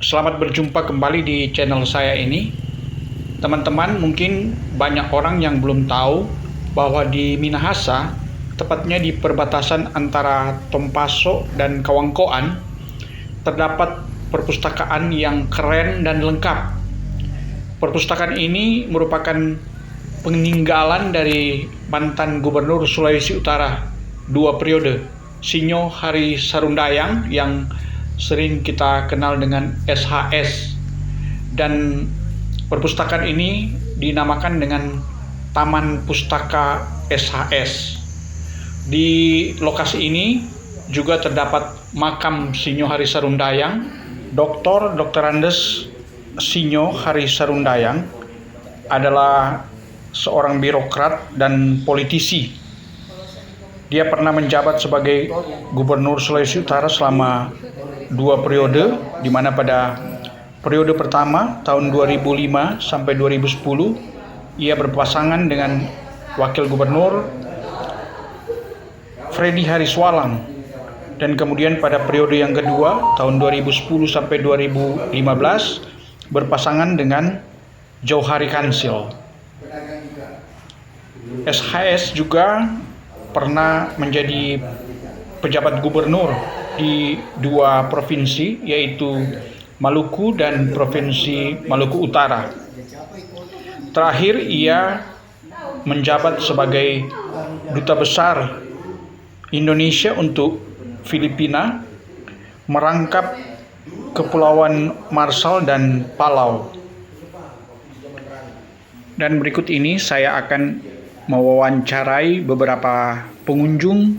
Selamat berjumpa kembali di channel saya ini. Teman-teman, mungkin banyak orang yang belum tahu bahwa di Minahasa, tepatnya di perbatasan antara Tompaso dan Kawangkoan, terdapat perpustakaan yang keren dan lengkap. Perpustakaan ini merupakan peninggalan dari mantan Gubernur Sulawesi Utara 2 periode, Sinyo Hari Sarundayang, yang sering kita kenal dengan SHS, dan perpustakaan ini dinamakan dengan Taman Pustaka SHS. Di lokasi ini juga terdapat makam Sinyo Hari Sarundayang. Dr. Andes Sinyo Hari Sarundayang adalah seorang birokrat dan politisi. Dia pernah menjabat sebagai Gubernur Sulawesi Utara selama 2 periode, di mana pada periode pertama tahun 2005 sampai 2010 ia berpasangan dengan Wakil Gubernur Freddy Hariswalang, dan kemudian pada periode yang kedua tahun 2010 sampai 2015 berpasangan dengan Jauhari Kansil. SHS juga pernah menjadi pejabat gubernur di 2 provinsi, yaitu Maluku dan Provinsi Maluku Utara. Terakhir ia menjabat sebagai Duta Besar Indonesia untuk Filipina, merangkap Kepulauan Marshall dan Palau. Dan berikut ini saya akan mewawancarai beberapa pengunjung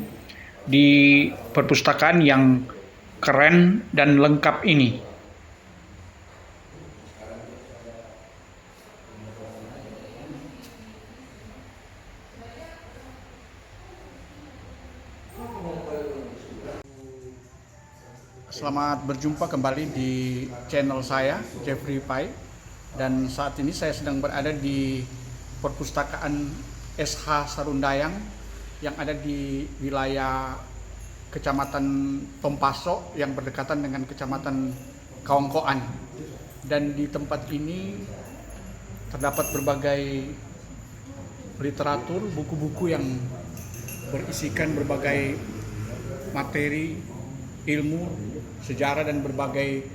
di perpustakaan yang keren dan lengkap ini. Selamat berjumpa kembali di channel saya, Jeffrey Pai. Dan saat ini saya sedang berada di perpustakaan SH Sarundayang yang ada di wilayah Kecamatan Tompaso yang berdekatan dengan Kecamatan Kawangkoan. Dan di tempat ini terdapat berbagai literatur, buku-buku yang berisikan berbagai materi ilmu, sejarah, dan berbagai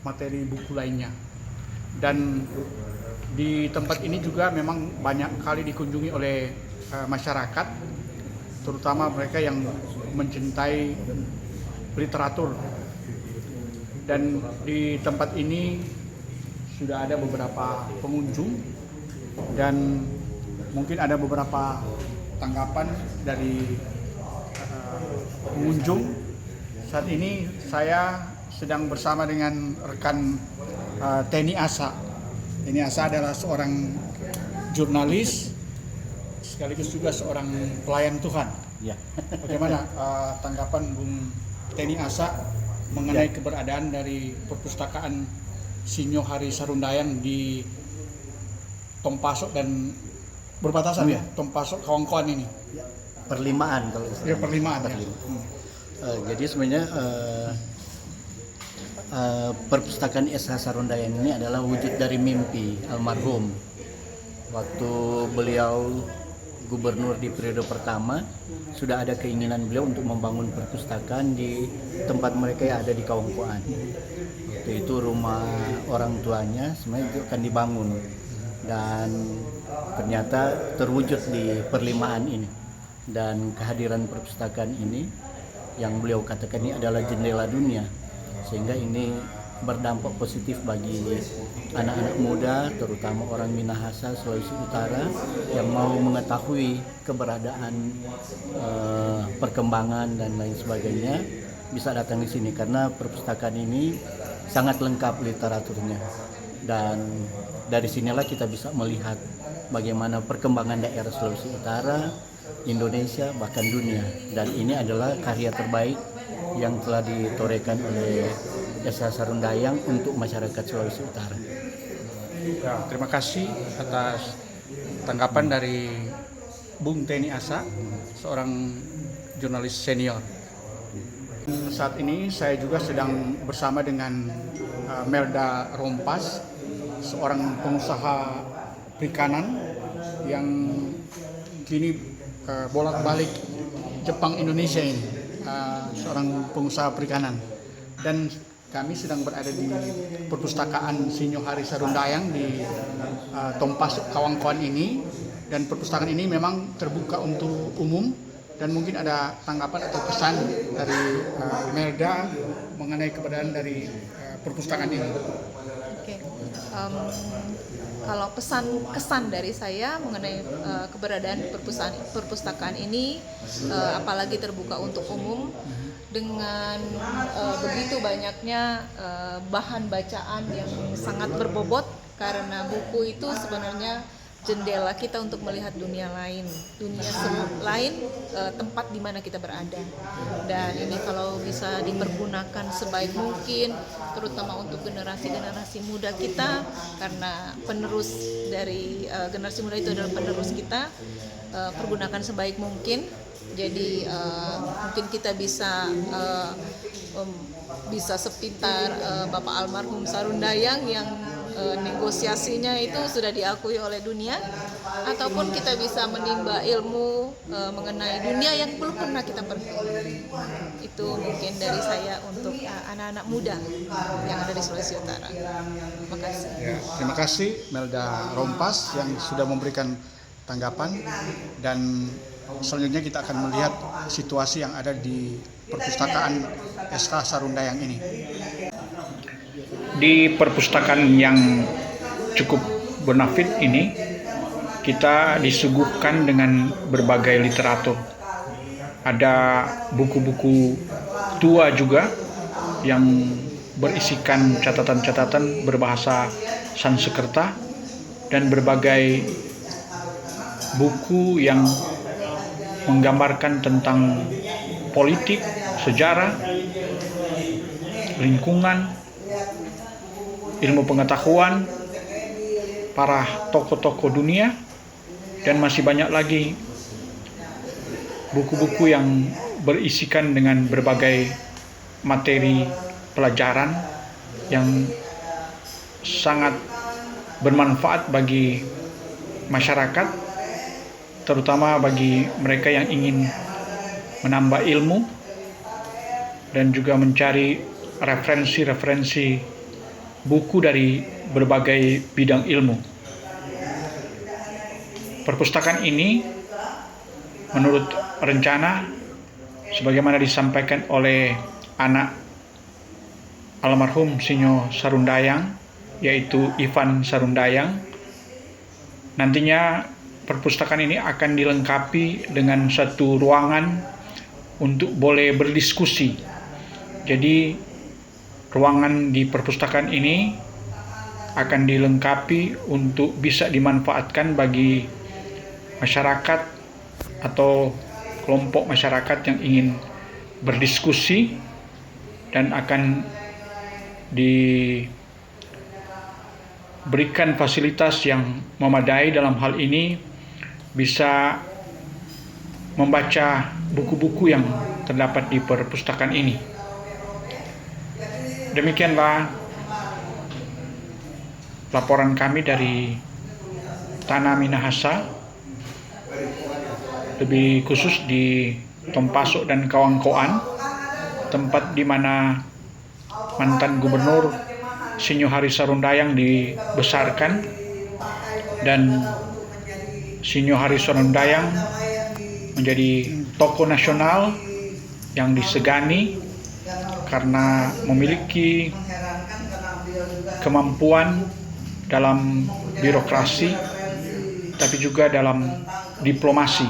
materi buku lainnya. Dan di tempat ini juga memang banyak kali dikunjungi oleh masyarakat, terutama mereka yang mencintai literatur. Dan di tempat ini sudah ada beberapa pengunjung, dan mungkin ada beberapa tanggapan dari pengunjung. Saat ini saya sedang bersama dengan rekan Teni Asa. Teni Asa adalah seorang jurnalis sekaligus juga seorang pelayan Tuhan. Ya. Bagaimana tanggapan Bung Teni Asa mengenai keberadaan dari perpustakaan Sinyo Hari Sarundayang di Tompaso dan berbatasan ya, Tompaso Kawangkoan ini? Perlimaan kalau ya, perlimaan. Jadi sebenarnya perpustakaan SH Sarundayang ini adalah wujud dari mimpi almarhum. Waktu beliau gubernur di periode pertama, sudah ada keinginan beliau untuk membangun perpustakaan di tempat mereka yang ada di Kawangkoan. Waktu itu rumah orang tuanya sebenarnya itu akan dibangun, dan ternyata terwujud di perlimaan ini. Dan kehadiran perpustakaan ini yang beliau katakan ini adalah jendela dunia, sehingga ini berdampak positif bagi anak-anak muda, terutama orang Minahasa, Sulawesi Utara, yang mau mengetahui keberadaan perkembangan dan lain sebagainya, bisa datang di sini karena perpustakaan ini sangat lengkap literaturnya. Dan dari sinilah kita bisa melihat bagaimana perkembangan daerah Sulawesi Utara, Indonesia, bahkan dunia. Dan ini adalah karya terbaik yang telah ditorehkan oleh SH Sarundayang untuk masyarakat Sulawesi Utara. Ya, terima kasih atas tanggapan dari Bung Teni Asa, seorang jurnalis senior. Saat ini saya juga sedang bersama dengan Melda Rompas, seorang pengusaha perikanan yang kini bolak-balik Jepang Indonesia ini, seorang pengusaha perikanan. Dan kami sedang berada di perpustakaan Sinyo Hari Sarundayang di Tompasuk Kawangkoan ini, dan perpustakaan ini memang terbuka untuk umum. Dan mungkin ada tanggapan atau pesan dari Melda mengenai keberadaan dari perpustakaan ini. Oke. Kalau kesan dari saya mengenai keberadaan perpustakaan ini, apalagi terbuka untuk umum, dengan begitu banyaknya bahan bacaan yang sangat berbobot, karena buku itu sebenarnya jendela kita untuk melihat dunia lain, tempat di mana kita berada. Dan ini kalau bisa dipergunakan sebaik mungkin, terutama untuk generasi muda kita, karena penerus dari generasi muda itu adalah penerus kita, pergunakan sebaik mungkin. Jadi mungkin kita bisa sepintar Bapak almarhum Sarundayang yang negosiasinya itu sudah diakui oleh dunia, ataupun kita bisa menimba ilmu mengenai dunia yang belum pernah kita pergi. Itu mungkin dari saya untuk anak-anak muda yang ada di Sulawesi Utara. Terima kasih. Ya, terima kasih Melda Rompas yang sudah memberikan tanggapan, dan selanjutnya kita akan melihat situasi yang ada di perpustakaan SH Sarundayang ini. Di perpustakaan yang cukup bonafit ini, kita disuguhkan dengan berbagai literatur. Ada buku-buku tua juga yang berisikan catatan-catatan berbahasa Sanskerta, dan berbagai buku yang menggambarkan tentang politik, sejarah, lingkungan, ilmu pengetahuan, para tokoh-tokoh dunia, dan masih banyak lagi buku-buku yang berisikan dengan berbagai materi pelajaran yang sangat bermanfaat bagi masyarakat, terutama bagi mereka yang ingin menambah ilmu dan juga mencari referensi-referensi buku dari berbagai bidang ilmu. Perpustakaan ini menurut rencana, sebagaimana disampaikan oleh anak almarhum Sinyo Sarundayang, yaitu Ivan Sarundayang, nantinya perpustakaan ini akan dilengkapi dengan satu ruangan untuk boleh berdiskusi. Jadi ruangan di perpustakaan ini akan dilengkapi untuk bisa dimanfaatkan bagi masyarakat atau kelompok masyarakat yang ingin berdiskusi, dan akan diberikan fasilitas yang memadai dalam hal ini, bisa membaca buku-buku yang terdapat di perpustakaan ini. Demikianlah laporan kami dari Tanah Minahasa, lebih khusus di Tompasuk dan Kawangkoan, tempat di mana mantan gubernur Sinyo Hari Sarundayang dibesarkan, dan Sinyo Hari Sarundayang menjadi tokoh nasional yang disegani karena memiliki kemampuan dalam birokrasi, tapi juga dalam diplomasi.